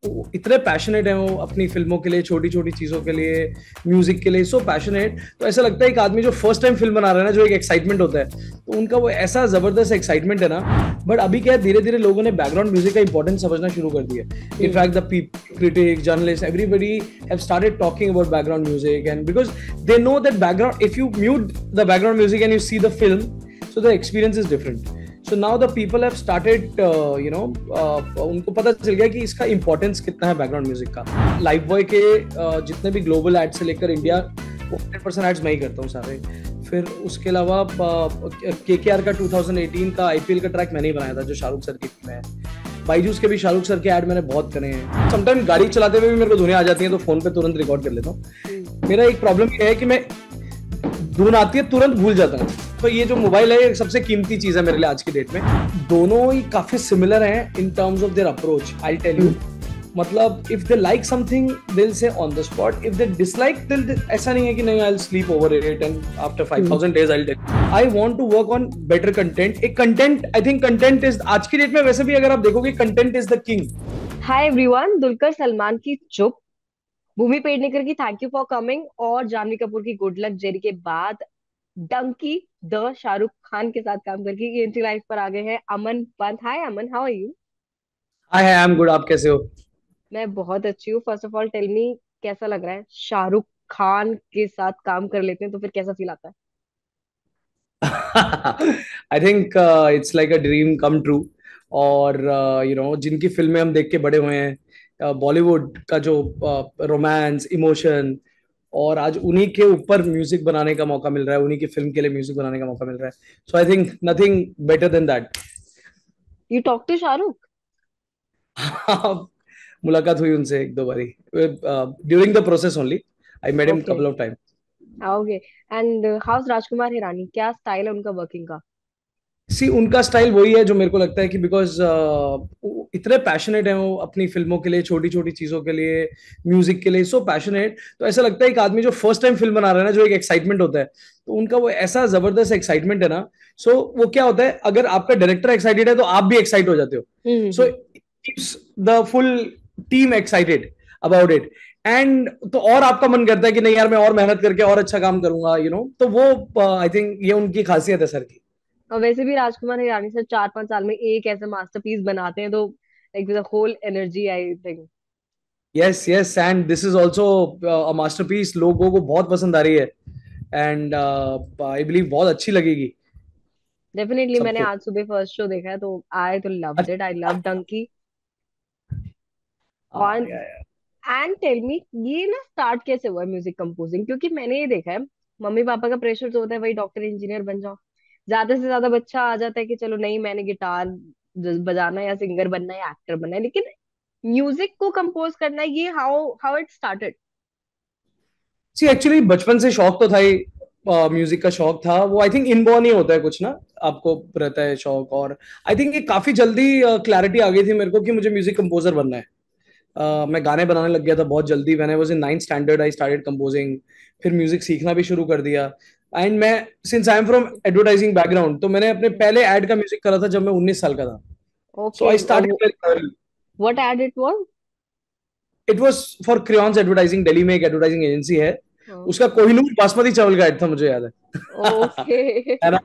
वो इतने पैशनेट हैं वो अपनी फिल्मों के लिए, छोटी छोटी चीजों के लिए, म्यूजिक के लिए, सो पैशनेट। तो ऐसा लगता है एक आदमी जो फर्स्ट टाइम फिल्म बना रहा है ना, जो एक एक्साइटमेंट होता है, तो उनका वो ऐसा जबरदस्त एक्साइटमेंट है ना। बट अभी क्या है, धीरे धीरे लोगों ने बैकग्राउंड म्यूजिक का इंपॉर्टेंस समझना शुरू कर दिया। In fact the critic, journalist, everybody have started talking about background music, and because they know that background, if you mute the background music and you see the film, so the experience is different. So now the people have started उनको पता चल गया कि इसका importance कितना है background music का। Life boy के जितने भी ग्लोबल एड से लेकर इंडिया, 100% एड्स मैं ही करता हूँ सारे। फिर उसके अलावा केकेआर का 2018 का आईपीएल का ट्रैक मैंने ही बनाया था, जो शाहरुख सर की फिल्म है। बाईजूस के भी शाहरुख सर के ऐड मैंने बहुत करे हैं। समटाइम गाड़ी चलाते हुए भी मेरे को धुनें आ जाती हैं, तो फोन पे तुरंत रिकॉर्ड कर लेता हूँ। मेरा एक प्रॉब्लम ये है कि मैं धुन आती है तुरंत भूल जाता हूँ। तो ये जो मोबाइल है, ये सबसे कीमती चीज है मेरे लिए आज की डेट में। दोनों ही काफी सिमिलर हैं in terms of their approach. I tell you, मतलब if they like something they will say on the spot, if they dislike दिल, ऐसा नहीं है कि नहीं I will sleep over it and after 5000 days I will tell. I want to work on better content. एक content, I think content is आज की date में, वैसे भी अगर आप देखोगे, content is the king. Hi everyone. Dulquer Salmaan की चुप, भूमि पेडनेकर की थैंक यू फॉर कमिंग और जानवी कपूर की गुड लक जेरी के बाद डंकी द शाहरुख खान के साथ काम करके ये एंट्री लाइफ पर आ गए हैं Aman Pant. Hi Aman, how are you? Hi, I am good. आप कैसे हो? मैं बहुत अच्छी हूँ। First of all tell me, कैसा लग रहा है? शाहरुख खान के साथ काम कर लेते हैं तो फिर कैसा फील आता है? I think it's like a dream come true. और जिनकी फिल्में हम देख के बड़े हुए हैं, बॉलीवुड का जो रोमांस, इमोशन, और आज उन्हीं के ऊपर म्यूजिक बनाने का मौका मिल रहा है, उन्हीं की फिल्म के लिए म्यूजिक बनाने का मौका मिल रहा है। So I think nothing better than that. You talk to Shahrukh? मुलाकात हुई उनसे एक दो बारी, during the process only. I met him okay, couple of time. आओगे। एंड हाउस राजकुमार हिरानी, क्या स्टाइल है उनका वर्किंग का? सी, उनका स्टाइल वही है जो मेरे को लगता है कि बिकॉज इतने पैशनेट हैं वो अपनी फिल्मों के लिए, छोटी छोटी चीजों के लिए, म्यूजिक के लिए, सो पैशनेट। तो ऐसा लगता है एक आदमी जो फर्स्ट टाइम फिल्म बना रहा है ना, जो एक एक्साइटमेंट होता है, तो उनका वो ऐसा जबरदस्त एक्साइटमेंट है ना। सो वो क्या होता है, अगर आपका डायरेक्टर एक्साइटेड है तो आप भी एक्साइट हो जाते हो। So hmm. Keeps the full team excited about it. And तो और आपका मन करता है कि नहीं यार, मैं और मेहनत करके और अच्छा काम करूंगा, तो वो आई थिंक ये उनकी खासियत है सर की। और वैसे भी राजकुमार हिरानी सर 4-5 साल में एक ऐसा मास्टरपीस बनाते हैं तो like with whole energy, I think. Yes yes, and this is also a masterpiece, लोगों को बहुत पसंद आ रही है। एंड आई बिलीव बहुत अच्छी लगेगी डेफिनेटली, मैंने सबको। आज सुबह फर्स्ट शो देखा है तो आई तो loved it. I love Dunki. और या। एंड टेल मी, ये ना स्टार्ट कैसे हुआ म्यूजिक कंपोजिंग? क्योंकि मैंने ये देखा है, मम्मी पापा का प्रेशर तो होता है भाई डॉक्टर इंजीनियर बन जाओ। ज्यादा से ज्यादा बच्चा आ जाता है कि चलो नहीं, मैंने गिटार बजाना है या सिंगर बनना है या एक्टर बनना है, लेकिन म्यूजिक को कंपोज करना है, ये how how it started? See actually बचपन से शौक तो था ही, म्यूजिक का शौक था वो। आई थिंक इनबॉर्न ही होता है कुछ ना, आपको रहता है शौक। और आई थिंक ये काफी जल्दी क्लैरिटी आ गई थी मेरे को कि मुझे म्यूजिक कंपोजर बनना है। मैं गाने बनाने लग गया था बहुत जल्दी। When I was in 9th standard I started composing. फिर म्यूजिक सीखना भी शुरू कर दिया। एंड मैं, since I am from advertising background, तो मैंने अपने पहले एड का म्यूजिक करा था जब मैं 19 साल का था। So okay. I started very early. What ad it was? It was for Crayons advertising, Delhi में एक एडवर्टाइजिंग एजेंसी है, उसका कोहिनूर बासमती चावल का एड था, मुझे याद है। Okay. And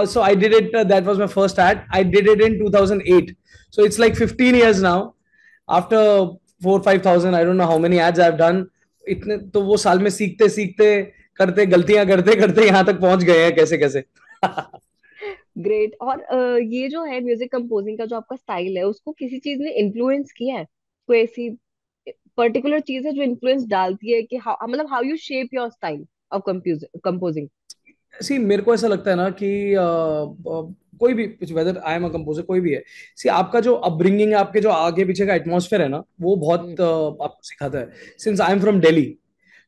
so I did it. That was my first ad. I did it in 2008. So it's like 15 years now. After 4-5 thousand, I don't know how many ads I've done. इतने तो वो साल में सीखते सीखते, करते गलतियां करते करते यहाँ तक पहुंच गए हैं कैसे कैसे। ग्रेट। और ये जो है म्यूजिक कंपोजिंग का जो आपका स्टाइल है, उसको किसी चीज ने इन्फ्लुएंस किया है? कोई ऐसी पर्टिकुलर चीज है जो इन्फ्लुएंस डालती है कि मतलब how you shape your style of composing? See, मेरे को ऐसा लगता है ना कि कोई भी, whether I am a composer, कोई भी है। सी, आपका जो अपब्रिंगिंग है, आपके जो आगे पीछे का एटमॉस्फेयर है ना, वो बहुत आपको सिखाता है। Since I am from Delhi,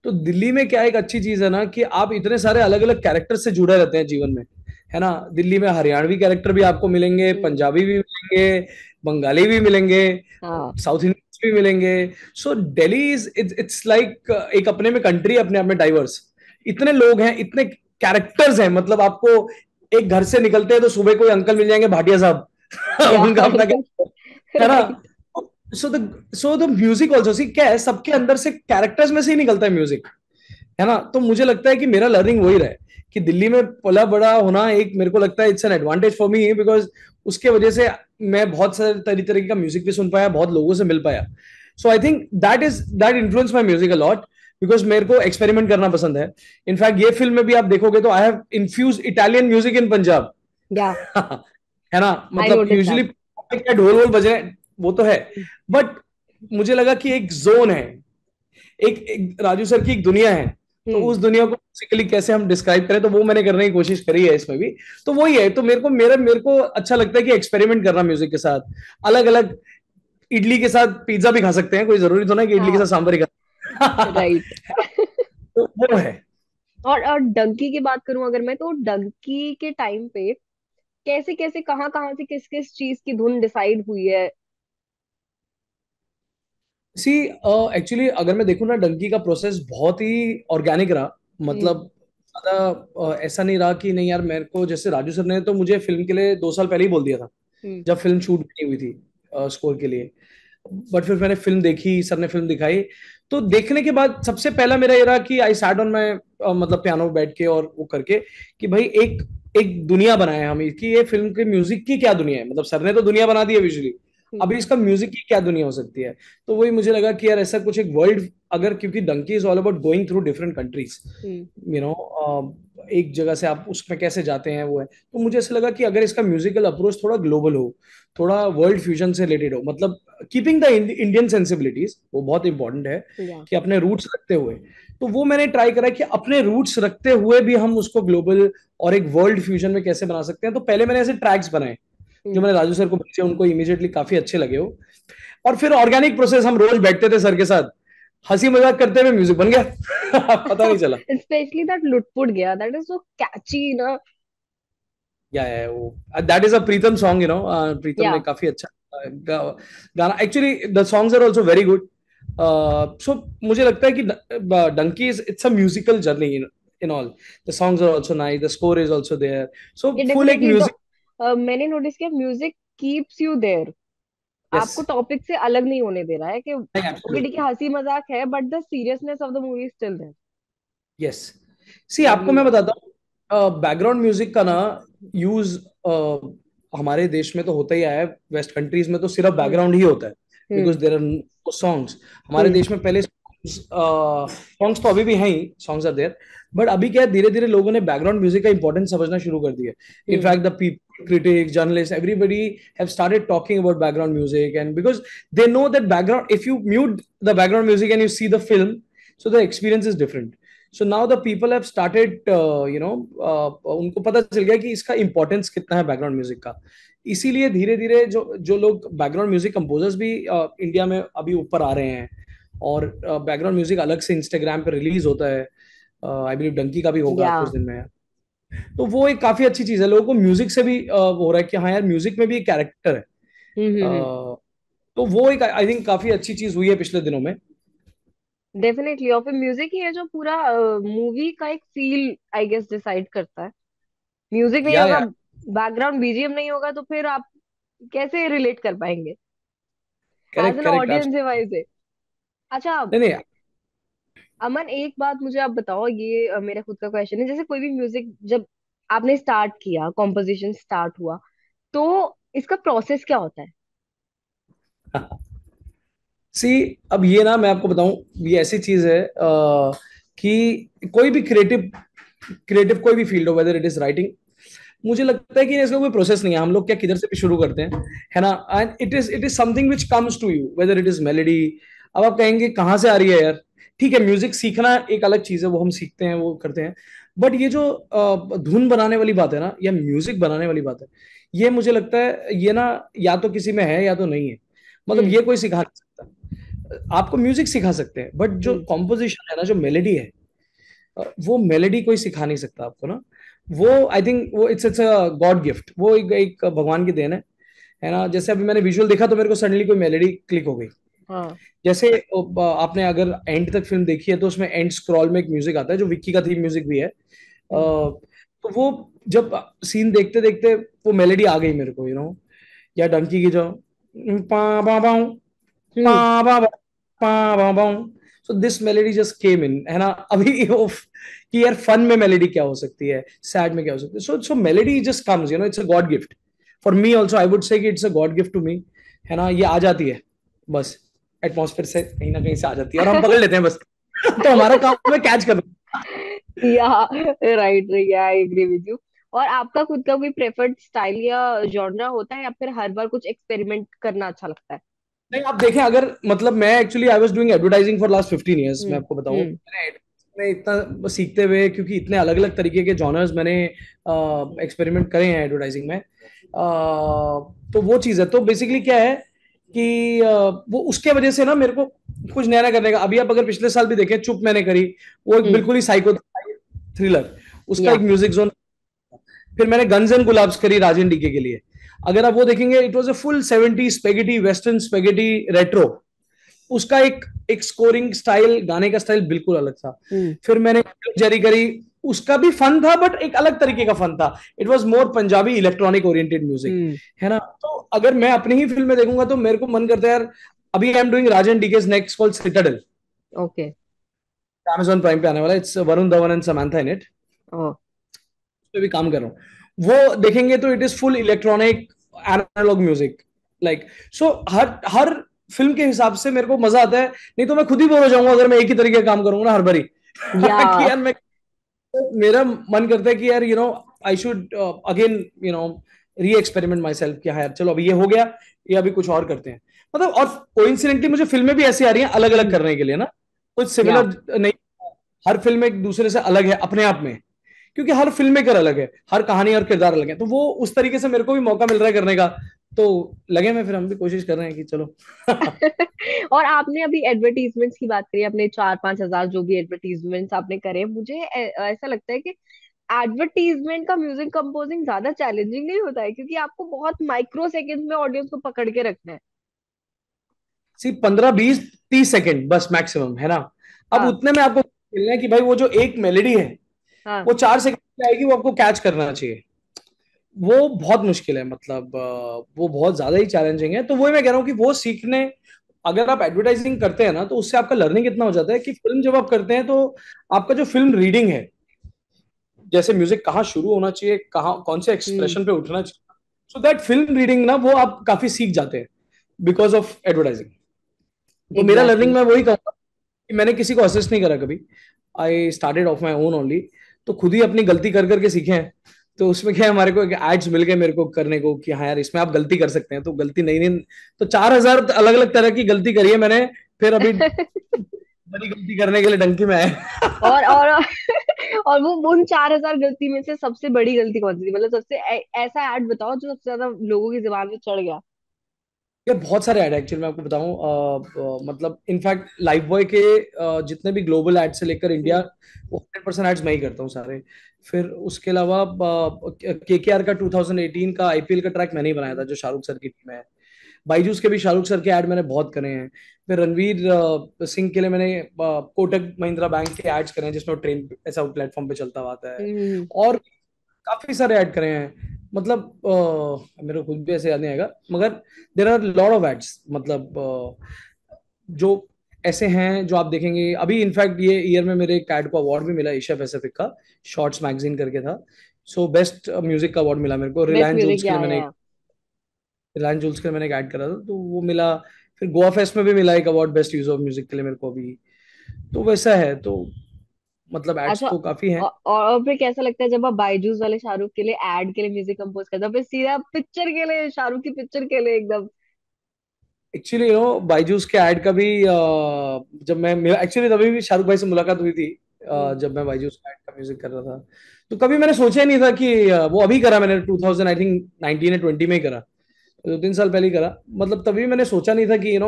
तो दिल्ली में क्या एक अच्छी चीज है ना कि आप इतने सारे अलग अलग कैरेक्टर से जुड़े रहते हैं जीवन में, है ना। दिल्ली में हरियाणवी कैरेक्टर भी आपको मिलेंगे, पंजाबी भी मिलेंगे, बंगाली भी मिलेंगे, हाँ। साउथ इंडियन भी मिलेंगे। सो दिल्ली इज इट्स लाइक एक अपने में कंट्री, अपने आप में डाइवर्स। इतने लोग हैं, इतने कैरेक्टर्स हैं, मतलब आपको एक घर से निकलते हैं तो सुबह कोई अंकल मिल जाएंगे, भाटिया साहब। या उनका अपना राइट। क्या है ना। सो द म्यूजिक ऑल्सो, सी क्या है, सबके अंदर से कैरेक्टर्स में से ही निकलता है म्यूजिक, है ना। तो मुझे लगता है कि मेरा लर्निंग वही रहा है कि दिल्ली में पला बड़ा होना, एक मेरे को लगता है it's an advantage for me, because उसके वजह से मैं बहुत सारे तरीके का म्यूजिक भी सुन पाया, बहुत लोगों से मिल पाया। So I think that influence my music a lot, because मेरे को एक्सपेरिमेंट करना पसंद है। इनफैक्ट ये फिल्म में भी आप देखोगे तो I have infuse Italian music in Punjab. या है ना, आई मतलब नोटिस यूजुअली दैट। क्या ढोल वोल बजे, वो तो है, बट मुझे लगा कि एक जोन है, एक राजू सर की एक दुनिया है, तो हम्म। उस दुनिया को बेसिकली कैसे हम डिस्क्राइब करें, तो वो मैंने करने की कोशिश करी है इसमें भी। तो वही है, तो मेरे को अच्छा लगता है कि एक्सपेरिमेंट करना म्यूजिक के साथ, अलग अलग। इडली के साथ पिज्जा भी खा सकते हैं, कोई जरूरी तो ना कि इडली के साथ हाँ, सांभर ही खा। राइट। तो वो है। और डंकी की बात करूं अगर मैं, तो डंकी के टाइम पे कैसे कैसे कहाँ कहाँ से किस किस चीज की धुन डिसाइड हुई है? सी एक्चुअली अगर मैं देखूं ना, डंकी का प्रोसेस बहुत ही ऑर्गेनिक रहा, हम्म। मतलब ज्यादा ऐसा नहीं रहा कि नहीं यार मेरे को, जैसे राजू सर ने तो मुझे फिल्म के लिए 2 साल पहले ही बोल दिया था, हम्म। जब फिल्म शूट नहीं हुई थी स्कोर के लिए। बट फिर मैंने फिल्म देखी, सर ने फिल्म दिखाई, तो देखने के बाद सबसे पहला मेरा ये रहा कि आई सैट ऑन माई, मतलब पियानो पे बैठ के और वो करके, कि भाई एक एक दुनिया बनाए हम कि ये फिल्म के म्यूजिक की क्या दुनिया है, मतलब सर ने तो दुनिया बना दी है विजुअली, हम्म। अभी इसका म्यूजिक की क्या दुनिया हो सकती है। तो वही मुझे लगा कि यार ऐसा कुछ एक वर्ल्ड, अगर, क्योंकि Dunki is all about going through different countries, hmm. You know, एक जगह से आप उसमें कैसे जाते हैं वो है, तो मुझे ऐसा लगा कि अगर इसका म्यूजिकल अप्रोच थोड़ा ग्लोबल हो, थोड़ा वर्ल्ड फ्यूजन से रिलेटेड हो, मतलब कीपिंग द इंडियन सेंसिबिलिटीज, वो बहुत इंपॉर्टेंट है या कि अपने रूट्स रखते हुए, तो वो मैंने ट्राई करा कि अपने रूट्स रखते हुए भी हम उसको ग्लोबल और एक वर्ल्ड फ्यूजन में कैसे बना सकते हैं। तो पहले मैंने ऐसे ट्रैक्स बनाए जो हम्म। मैंने राजू सर को भेजे, उनको इमीडिएटली काफी अच्छे लगे वो, और फिर ऑर्गेनिक प्रोसेस, हम रोज बैठते थे सर के साथ, हंसी मजाक करते हुए म्यूजिक बन गया। पता नहीं चला। स्पेशली दैट लुटपुट गया, दैट इज सो कैची ना। या वो that is a Pritam song, Pritam या ने काफी अच्छा गाना, actually the songs are also very good. So मुझे लगता है कि Dunki is it's a musical journey in all, the songs are also nice, the score is also there, so ये फुल एक डेफिनेटली तो म्यूजिक। मैंने नोटिस किया, music keeps you there. Yes, आपको टॉपिक से अलग नहीं होने दे रहा है कि ओके ठीक है एब्सोल्युटली, हंसी मजाक है, but the seriousness of the movie still there. Yes. See I आपको रियली मैं लव बताता हूँ, बैकग्राउंड म्यूजिक का ना यूज हमारे देश में तो होता ही आया है, वेस्ट कंट्रीज में तो सिर्फ इट। बैकग्राउंड ही होता है, because hmm. There are songs. हमारे हम्म। देश में पहले सॉन्ग्स तो अभी भी हैं ही, सॉन्ग्स आर देयर, बट अभी क्या है, धीरे धीरे लोगों ने बैकग्राउंड म्यूजिक का इंपॉर्टेंस समझना शुरू कर दिया। Hmm. In fact the people, critics, journalists, everybody have started talking about background music, and because they know that background, if you mute the background music and you see the film, so the experience is different. So now the people have started, उनको पता चल गया कि इसका importance कितना है background music का। इसीलिए धीरे धीरे जो जो लोग बैकग्राउंड म्यूजिक कंपोजर्स भी इंडिया में अभी ऊपर आ रहे हैं, और बैकग्राउंड म्यूजिक अलग से इंस्टाग्राम पे रिलीज होता है, आई बिलीव डंकी का भी होगा या। कुछ दिन में। तो वो एक काफी अच्छी चीज है, लोगों को म्यूजिक से भी हो रहा है कि हाँ यार, म्यूजिक में भी एक कैरेक्टर है। तो वो एक आई थिंक काफी अच्छी चीज हुई है पिछले दिनों में। डेफिनेटली। और फिर म्यूजिक ही है जो पूरा मूवी का एक फील आई गेस डिसाइड करता है। म्यूजिक नहीं होगा, या बैकग्राउंड बीजीएम नहीं होगा, तो फिर आप कैसे रिलेट कर पाएंगे as correct and correct, audience wise है। अच्छा, नहीं नहीं। अमन एक बात मुझे आप बताओ, ये मेरा खुद का क्वेश्चन है, जैसे कोई भी म्यूजिक जब आपने स्टार्ट किया, कॉम्पोजिशन स्टार्ट हुआ, तो इसका प्रोसेस क्या होता है? सी, अब ये ना मैं आपको बताऊं, ये ऐसी चीज है कि कोई भी क्रिएटिव क्रिएटिव कोई भी फील्ड हो, वेदर इट इज राइटिंग, मुझे लगता है कि इसका कोई प्रोसेस नहीं है, हम लोग क्या किधर से भी शुरू करते हैं, है ना। And it is something which comes to you, whether it is melody. अब आप कहेंगे कहाँ से आ रही है यार, ठीक है, म्यूजिक सीखना एक अलग चीज है, वो हम सीखते हैं, वो करते हैं, बट ये जो धुन बनाने वाली बात है ना, या म्यूजिक बनाने वाली बात है, ये मुझे लगता है ये ना, या तो किसी में है या तो नहीं है, मतलब हम्म। ये कोई सिखा नहीं सकता। आपको म्यूजिक सिखा सकते हैं, बट जो हम्म। कॉम्पोजिशन है ना, जो मेलेडी है, वो मेलेडी कोई सिखा नहीं सकता आपको ना। वो आई थिंक वो इट्स अ गॉड गिफ्ट, वो एक भगवान की देन है ना। जैसे अभी मैंने विजुअल देखा तो मेरे को सडनली कोई मेलेडी क्लिक हो गई। हाँ। जैसे आपने अगर एंड तक फिल्म देखी है तो उसमें एंड स्क्रॉल में एक म्यूजिक आता है जो विक्की का थीम म्यूजिक भी है, हम्म। तो वो जब सीन देखते देखते वो मेलेडी आ गई मेरे को, या डंकी की जो पा पा पाऊं, हम्म। पा पा पा पा पा, so this melody just came in, है ना। अभी वो कि यार फन में मेलेडी क्या हो सकती है, सैड में क्या हो सकती है, so melody just comes, it's a God gift for me also, I would say कि it's a God gift to me, है ना। ये आ जाती है बस, एटमॉस्फेयर से कहीं ना कहीं से आ जाती है और हम पकड़ लेते हैं बस। तो हमारा काम है कैच करना। या राइट, या आई एग्री विद यू। और आपका खुद का कोई प्रेफर्ड स्टाइल या जॉनरा होता है, या फिर हर बार कुछ एक्सपेरिमेंट करना अच्छा लगता है? नहीं, आप देखें, अगर मतलब मैं actually I was doing advertising for last 15 years, मैं हम्म। आपको बताऊं, हम्म। मैंने में इतना सीखते हुए, क्योंकि इतने अलग अलग तरीके के जॉनर्स मैंने एक्सपेरिमेंट करे हैं एडवर्टाइजिंग में, तो वो चीज़ है। तो बेसिकली क्या है कि वो उसके वजह से ना मेरे को कुछ नया नया करने का, अभी आप अगर पिछले साल भी देखें, चुप मैंने करी, वो एक हम्म। बिल्कुल ही साइको थ्रिलर, उसका या। एक म्यूजिक जोन। फिर मैंने गन्स एंड गुलाब्स करी राजन डीके के लिए, अगर आप वो देखेंगे, it was a full 70 spaghetti, western spaghetti retro, उसका एक एक स्कोरिंग स्टाइल, गाने का स्टाइल बिल्कुल अलग था। हम्म। फिर मैंने जेरी करी, उसका भी फन था बट एक अलग तरीके का फन था, it was more Punjabi electronic oriented music, hmm. है ना। तो अगर मैं अपनी ही फिल्म में देखूंगा तो मेरे को मन करता है यार, अभी I am doing Raj and DK's next called Citadel, okay. Amazon Prime पे आने वाला है, it's Varun Dhawan and Samantha in it, ओ। पे भी काम कर रहा हूँ। वो देखेंगे तो it is full electronic analog music, like, so हर हर फिल्म के हिसाब से मेरे को मजा आता है, नहीं तो मैं खुद ही बोर हो जाऊंगा अगर मैं एक ही तरीके का काम करूंगा ना हर बारी। या। कि यार मैं, मेरा मन करता है कि यार आई शुड अगेन री एक्सपेरिमेंट माई सेल्फ, कि हाँ यार चलो अभी ये हो गया, ये अभी कुछ और करते हैं, मतलब। और कोइंसिडेंटली मुझे फिल्में भी ऐसी आ रही हैं अलग अलग हम्म। करने के लिए ना, कुछ या। सिमिलर नहीं, हर फिल्म एक दूसरे से अलग है अपने आप में, क्योंकि हर फिल्म मेकर अलग है, हर कहानी और किरदार अलग है, तो वो उस तरीके से मेरे को भी मौका मिल रहा है करने का, तो लगे में फिर हम भी कोशिश कर रहे हैं कि चलो। और आपने अभी एडवर्टीजमेंट्स की बात करी, अपने 4-5 हजार जो भी एडवर्टीजमेंट्स आपने करे, मुझे ऐसा लगता है कि एडवर्टीजमेंट का म्यूजिक कंपोजिंग ज्यादा चैलेंजिंग नहीं होता है, क्योंकि आपको बहुत माइक्रो सेकंड में ऑडियंस को पकड़ के रखना है। सी 15 20 30 सेकंड बस मैक्सिमम, है ना। अब हाँ। उतने में आपको मिलना है कि भाई वो जो एक मेलेडी है हाँ। वो 4 सेकंड की आएगी, वो आपको कैच करना चाहिए, वो बहुत मुश्किल है, मतलब वो बहुत ज्यादा ही चैलेंजिंग है। तो वही मैं कह रहा हूँ कि वो सीखने, अगर आप एडवर्टाइजिंग करते हैं ना तो उससे आपका लर्निंग इतना हो जाता है कि फिल्म जब आप करते हैं तो आपका जो फिल्म रीडिंग है, जैसे म्यूजिक कहाँ शुरू होना चाहिए, कहाँ कौन से हम्म। एक्सप्रेशन पे उठना चाहिए, सो दैट फिल्म रीडिंग ना वो आप काफी सीख जाते हैं बिकॉज ऑफ एडवर्टाइजिंग। तो मेरा लर्निंग एग्जैक्टली। मैं वही कहूंगा कि मैंने किसी को असिस्ट नहीं करा कभी, I started of my own only, तो खुद ही अपनी गलती कर करके सीखे हैं। तो उसमें क्या है, हमारे को एड्स मिल गए मेरे को करने को कि हाँ यार इसमें आप गलती कर सकते हैं, तो गलती नहीं नहीं, तो 4,000 अलग अलग तरह की गलती करी है मैंने, फिर अभी बड़ी गलती करने के लिए डंकी में आए। और और वो उन 4 हजार गलती में से सबसे बड़ी गलती कौन सी थी? मतलब सबसे ऐसा ऐड बताओ जो सबसे ज्यादा लोगों की जुबान में चढ़ गया। यार बहुत सारे ऐड एक्चुअली मैं आपको बताऊं, मतलब इनफैक्ट लाइफ बॉय के जितने भी ग्लोबल एड से लेकर इंडिया, हम्म। वो 100% एड्स मैं ही करता हूँ सारे। फिर उसके अलावा केकेआर का 2018 का आईपीएल का ट्रैक मैंने ही बनाया था, जो शाहरुख सर की टीम है। बाईजूस के भी शाहरुख सर के ऐड मैंने बहुत करे हैं। फिर रणवीर सिंह के लिए मैंने कोटक महिंद्रा बैंक के एड्स करे हैं, जिसमें वो ट्रेन ऐसा प्लेटफॉर्म पे चलता हुआ आता है। हम्म। और काफी सारे ऐड करे हैं, मतलब मेरे को खुद भी ऐसे याद नहीं आएगा, मगर there are lot of ads, मतलब जो ऐसे हैं जो आप देखेंगे। अभी इनफैक्ट ये ईयर में मेरे एक एड को अवार्ड भी मिला एशिया पैसिफिक का, शॉर्ट्स मैगजीन करके था, सो बेस्ट म्यूजिक का अवार्ड मिला मेरे को। बेस्ट रिलायंस म्यूजिक, जूल्स के लिए मैंने या। रिलायंस जूल्स के लिए मैंने एक ऐड करा था, तो वो मिला। फिर गोवा फेस्ट में भी मिला एक award best use of music के लिए मेरे को अभी। तो वैसा है, तो मतलब एड्स अच्छा। तो काफी हैं। और फिर कैसा लगता है जब आप बायजूस वाले शाहरुख के लिए एड के लिए म्यूजिक कंपोज करते हो, फिर सीधा पिक्चर के लिए, शाहरुख की पिक्चर के लिए एकदम? एक्चुअली बायजूस के ऐड का भी जब मैं एक्चुअली तभी भी शाहरुख भाई से मुलाकात हुई थी, हम्म। जब मैं बायजूस का ऐड का म्यूजिक कर रहा था। तो कभी मैंने सोचा ही नहीं था कि वो अभी करा मैंने 2000 आई थिंक 19 या 20 में ही करा, 2 3 साल पहले ही करा। मतलब तभी मैंने सोचा नहीं था कि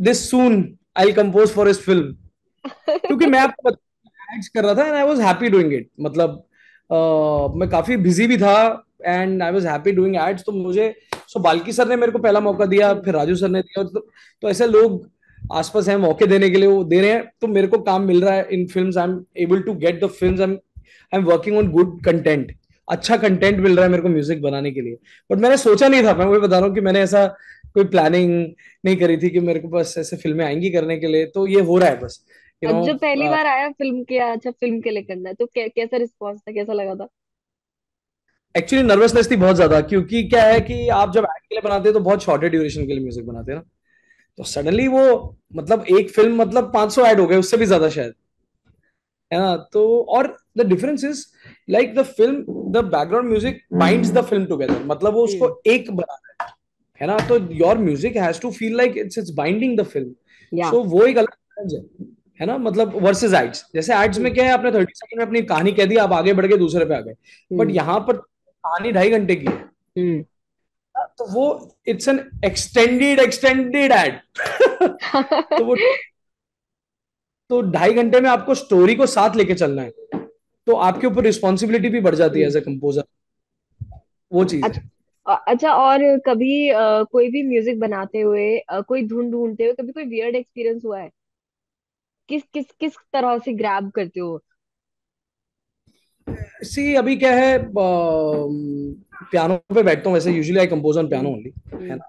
this soon I compose for his film, क्योंकि मैं आपको एड्स कर रहा था and I was happy doing it, मतलब मैं काफी बिजी भी था and I was happy doing ads. तो मुझे सो बाल्की सर ने मेरे को पहला मौका दिया, हम्म। फिर राजू सर ने दिया, तो ऐसे लोग आसपास हैं मौके देने के लिए, वो दे रहे हैं, तो मेरे को काम मिल रहा है in films, I am able to get the films, I am working on good content, अच्छा कंटेंट मिल रहा है मेरे को म्यूजिक बनाने के लिए। बट मैंने सोचा नहीं था, मैं वही बता रहा हूँ कि मैंने ऐसा कोई प्लानिंग नहीं करी थी कि मेरे को बस ऐसे फिल्में आएंगी करने के लिए, तो ये हो रहा है बस, यू अब नो। जब पहली बार आया फिल्म के, अच्छा फिल्म के लिए करना है, तो कैसा रिस्पॉन्स था, कैसा लगा था? एक्चुअली नर्वसनेस थी बहुत ज्यादा, क्योंकि क्या है हम्म। कि आप जब एक्ट के लिए बनाते हैं तो बहुत शॉर्टर ड्यूरेशन के लिए म्यूजिक बनाते हैं ना। तो सडनली वो, मतलब एक फिल्म मतलब 500 ऐड हो गए, उससे भी ज्यादा शायद, है ना। तो और the difference is like the film, the background music binds the film together, मतलब वो उसको हम्म। एक बना, है ना। तो your music has to feel like it's binding the film. Yeah. So वो एक अलग challenge है ना। मतलब वर्सेस एड्स, जैसे एड्स हम्म। में क्या है, आपने 30 सेकंड में अपनी कहानी कह दी, आप आगे बढ़ के दूसरे पे आ गए। बट हम्म। यहाँ पर कहानी 2.5 घंटे की है, हम्म। तो वो it's an extended extended ad. तो वो, तो 2.5 घंटे में आपको स्टोरी को साथ लेके चलना है, तो आपके ऊपर रिस्पॉन्सिबिलिटी भी बढ़ जाती है हम्म। As a composer. वो चीज अच्छा। है। अच्छा, और कभी कोई भी म्यूजिक बनाते हुए कोई धुन ढूंढते हुए कभी कोई वियर्ड एक्सपीरियंस हुआ है? किस किस किस तरह से ग्रैब करते हो? सी अभी क्या है, पियानो पे बैठता हूँ वैसे, usually I compose on piano hmm. Only, है हम्म।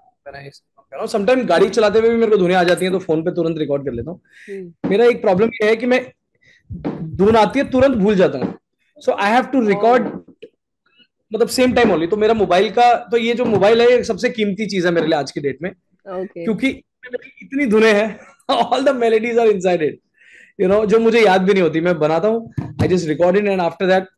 ना। समटाइम गाड़ी चलाते हुए भी मेरे को धुनें आ जाती हैं, तो फोन पे तुरंत रिकॉर्ड कर लेता हूँ। हम्म। मेरा एक प्रॉब्लम ये है कि मैं धुन आती है तुरंत भूल जाता हूँ, so I have to oh. Record, मतलब सेम टाइम ओनली। तो मेरा मोबाइल का, तो ये जो मोबाइल है ये सबसे कीमती चीज है मेरे लिए आज की डेट में, ओके। क्योंकि मेरी इतनी धुनें हैं, all the melodies are inside it, you know, जो मुझे याद भी नहीं होती, मैं बनाता हूँ, I just record it and after that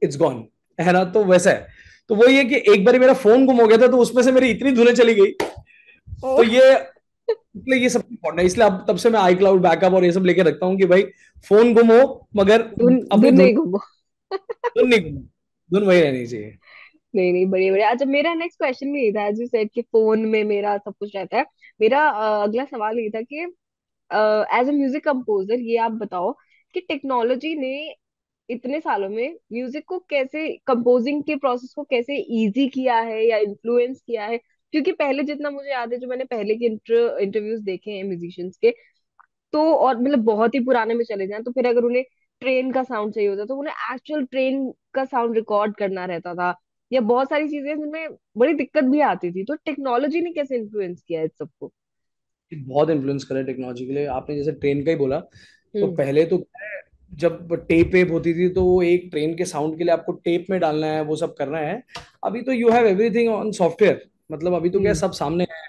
it's gone, है ना। तो वैसा है। तो वही है कि एक बार मेरा फोन गुम हो गया था, तो उसमें से मेरी इतनी धुनें चली गई। ओ। तो ये, इसलिए ये सब इम्पोर्टेंट है, इसलिए अब तब से मैं आई क्लाउड बैकअप और ये सब लेके रखता हूँ कि भाई फोन गुम हो, मगर धुन अपनी धुन धुन, नहीं घूमो। धुन नहीं गुम, धुन वही रहनी चाहिए। नहीं नहीं, बढ़िया बढ़िया। अच्छा, मेरा नेक्स्ट क्वेश्चन भी ये था, एज यू सेड कि फोन में मेरा सब कुछ रहता है। मेरा अगला सवाल ये था कि एज अ म्यूजिक कंपोजर ये आप बताओ कि टेक्नोलॉजी ने इतने सालों में म्यूजिक को कैसे, कंपोजिंग के प्रोसेस को कैसे इजी किया है या इन्फ्लुएंस किया है? क्योंकि पहले जितना मुझे याद है, जो मैंने पहले के इंटरव्यूज देखे हैं म्यूजिशियंस के, तो और मतलब बहुत ही पुराने में चले जाएं, तो फिर अगर उन्हें ट्रेन का साउंड चाहिए होता तो उन्हें एक्चुअल ट्रेन का साउंड रिकॉर्ड करना रहता था, या बहुत सारी चीजें जिनमें बड़ी दिक्कत भी आती थी। तो टेक्नोलॉजी ने कैसे इन्फ्लुएंस किया है इस सबको? बहुत इन्फ्लुएंस करे टेक्नोलॉजी के लिए। आपने जैसे ट्रेन का ही बोला, तो हम्म। पहले तो क्या है, जब टेप वेप होती थी तो वो एक ट्रेन के साउंड के लिए आपको टेप में डालना है, वो सब करना है। अभी तो you have everything on software, मतलब अभी तो क्या है, हम्म। सब सामने है।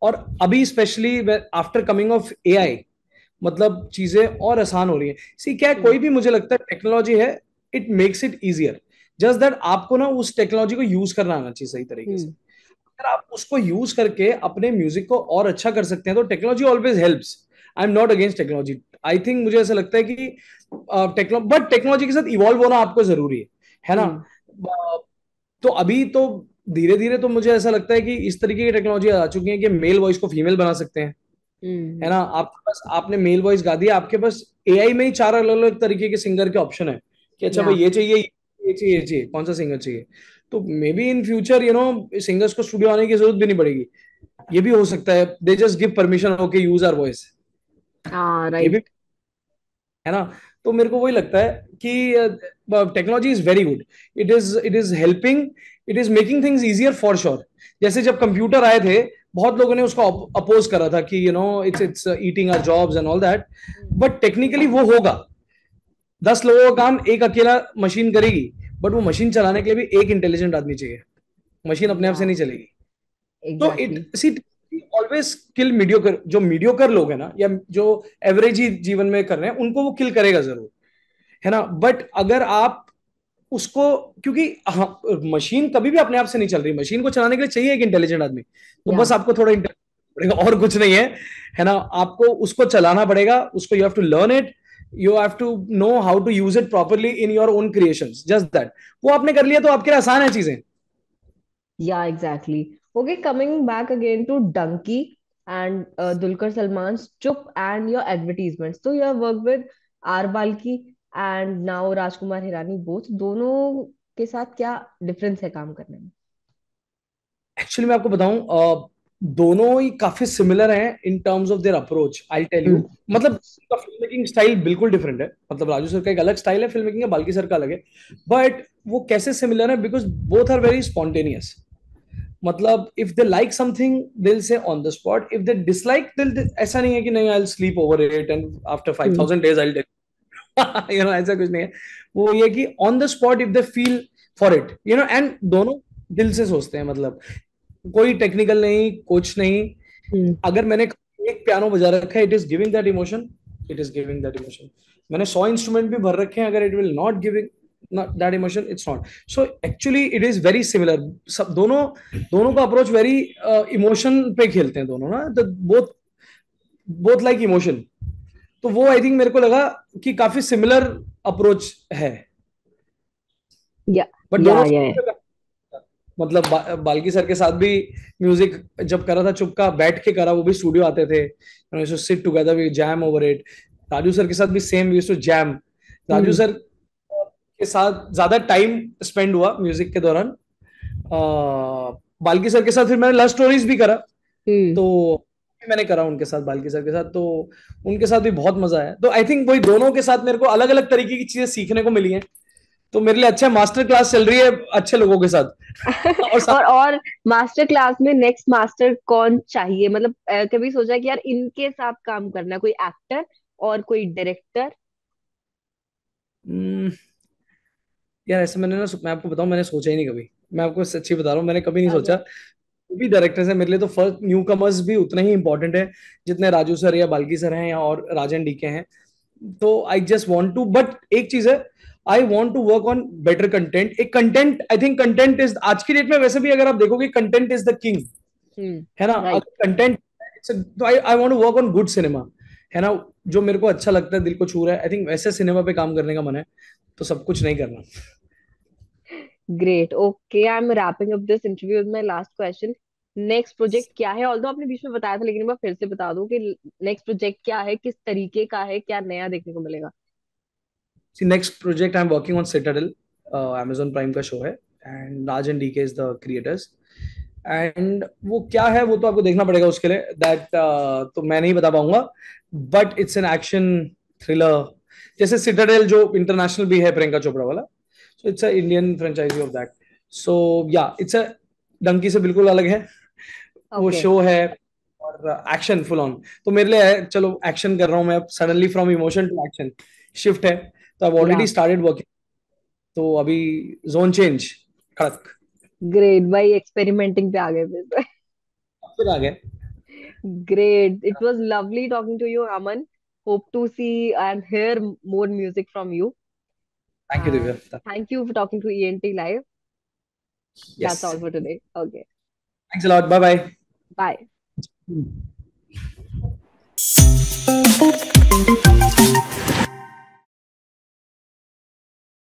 और अभी specially after coming of AI, मतलब चीजें और आसान हो रही है। सी क्या है, हम्म। कोई भी मुझे लगता है टेक्नोलॉजी है, it makes it easier, just that आपको ना उस टेक्नोलॉजी को यूज करना आना चाहिए सही तरीके से। हम्म। अगर आप उसको यूज करके अपने म्यूजिक को और अच्छा कर सकते हैं, तो technology always helps. I am not against technology. I think, मुझे ऐसा लगता है कि बट टेक्नोलॉजी के साथ इवॉल्व होना आपको जरूरी है ना। हम्म। तो अभी तो धीरे धीरे तो मुझे ऐसा लगता है कि इस तरीके की टेक्नोलॉजी आ चुकी है कि मेल वॉइस को फीमेल बना सकते हैं, है हम्म। ना। आपके पास, आपने मेल वॉइस गा दिया, आपके पास एआई में ही 4 अलग अलग तरीके के सिंगर के ऑप्शन है कि अच्छा भाई या। ये चाहिए, ये चाहिए, ये चाहिए, कौन सा सिंगर चाहिए। तो may be in future, you know, singers को स्टूडियो आने की जरूरत भी नहीं पड़ेगी। ये भी हो सकता है, they just give permission, okay use our voice. हाँ, ये भी, राइट। है ना। तो मेरे को वही लगता है कि technology is very good. It is helping, it is making things easier for sure. जैसे जब कंप्यूटर आए थे, बहुत लोगों ने उसको अपोज करा था कि it's eating our jobs and all that. But technically वो होगा, 10 लोगों का काम एक अकेला मशीन करेगी, बट वो मशीन चलाने के लिए भी एक इंटेलिजेंट आदमी चाहिए। मशीन अपने आप या। से नहीं चलेगी। तो exactly. It see always kill mediocre. जो मीडियोकर लोग हैं ना, या जो एवरेज ही जीवन में कर रहे हैं, उनको वो किल करेगा जरूर, है ना। बट अगर आप उसको, क्योंकि हाँ, मशीन कभी भी अपने आप से नहीं चल रही, मशीन को चलाने के लिए चाहिए एक इंटेलिजेंट आदमी। तो या। बस आपको थोड़ा इंटेलिजेंट पड़ेगा, और कुछ नहीं है ना। आपको उसको चलाना पड़ेगा, उसको you have to learn it, you have to know how to use it properly in your own creations, just that. वो आपने कर लिया तो आपके लिए आसान है चीजें। Yeah, exactly. Okay, coming back again to Dunki and Dulquer Salmaan Chup and your advertisements, तो you have work with R Balki and now Rajkumar Hirani, both दोनों के साथ क्या डिफरेंस है काम करने में? एक्चुअली मैं आपको बताऊं, दोनों ही काफी सिमिलर हैं in terms of their approach, I tell you. Hmm. मतलब उनका फिल्म मेकिंग स्टाइल बिल्कुल डिफरेंट है, मतलब राजू सर का एक अलग स्टाइल है फिल्म मेकिंग का, बाल्की सर का अलग है। बट वो कैसे सिमिलर है, because both are very spontaneous. मतलब इफ दे लाइक समथिंग दिल से on the spot, if they dislike दिल, ऐसा नहीं है कि नहीं I will sleep over it and after 5000 days I tell ऐसा कुछ नहीं है। वो ये कि on the spot if they feel for it, and दोनों दिल से सोचते हैं, मतलब कोई टेक्निकल नहीं, कुछ नहीं। हम्म। अगर मैंने एक पियानो बजा रखा है, it is giving that emotion, it is giving that emotion. मैंने 100 इंस्ट्रूमेंट भी भर रखे हैं, अगर it will not giving that emotion, it's not. So actually it is very similar. सब दोनों दोनों का अप्रोच वेरी इमोशन पे खेलते हैं दोनों ना, तो बोथ बोथ लाइक इमोशन। तो वो आई थिंक मेरे को लगा कि काफी सिमिलर अप्रोच है, या बट या दोनों या मतलब बाल्की सर के साथ भी म्यूजिक जब करा था, चुपका बैठ के करा, वो भी स्टूडियो आते थे, sit together, we jam over it. Raju sir के साथ भी same, we too jam. Raju हम्म। सर के साथ ज्यादा टाइम स्पेंड हुआ म्यूजिक के दौरान। बाल्की सर के साथ फिर मैंने लव स्टोरीज भी करा, हम्म। तो मैंने करा उनके साथ, बाल्की सर के साथ, तो उनके साथ भी बहुत मजा आया। तो आई थिंक वही दोनों के साथ मेरे को अलग अलग तरीके की चीजें सीखने को मिली हैं। तो मेरे लिए अच्छा मास्टर क्लास चल रही है अच्छे लोगों के साथ और साथ। और मास्टर क्लास में नेक्स्ट मास्टर कौन चाहिए, मतलब कभी सोचा कि यार इनके साथ काम करना है, कोई एक्टर और कोई डायरेक्टर? हम्म, यार ऐसे मैंने ना, मैं आपको बताऊं, मैंने सोचा ही नहीं कभी। मैं आपको सच्ची बता रहा हूँ, मैंने कभी नहीं सोचा। अच्छा। वो भी डायरेक्टर्स है मेरे लिए, तो फर्स्ट न्यू कमर्स भी उतने ही इंपॉर्टेंट है जितने राजू सर या बाल्की सर हैं, या और राजन डीके हैं। तो I just want to, but एक चीज है, I want to work on better content. एक content, I think content is आज की डेट में, वैसे भी अगर आप देखोगे, कंटेंट इज द किंग, है ना। राइट। अगर कंटेंट, तो I I want to work on good cinema, है ना, जो मेरे को अच्छा लगता है, दिल को छू रहा है। आई थिंक वैसे सिनेमा पे काम करने का मन है, तो सब कुछ नहीं करना। Great, okay, I am wrapping up this interview with my last question. Next project क्या है? ऑल्दो आपने बीच में बताया था, लेकिन मैं फिर से बता दूं कि नेक्स्ट प्रोजेक्ट क्या है, किस तरीके का है, क्या नया देखने को मिलेगा? See next project I am working on Citadel, Amazon prime का शो है, and Raj and DK is the creators. And वो क्या है, वो तो आपको देखना पड़ेगा उसके लिए, दैट तो मैं नहीं बता पाऊंगा। But it's an action thriller, जैसे सिटाडेल जो इंटरनेशनल भी है, प्रियंका चोपड़ा वाला। So it's a Indian franchise of that. So yeah it's अ, डंकी से बिल्कुल अलग है वो ओके। शो है, और एक्शन फुल ऑन। तो मेरे लिए है, चलो एक्शन कर रहा हूँ मैं, suddenly from emotion to action shift है। तो I yeah already started working, तो अभी जोन चेंज, कड़क, ग्रेट भाई, एक्सपेरिमेंटिंग पे आ गए फिर। फिर आ गए। Great. It was lovely talking to you, Aman. Hope to see and hear more music from you. Thank you And Divya. thank you for talking to ENT Live. Yes, That's all for today. Okay. Thanks a lot, bye bye. Bye.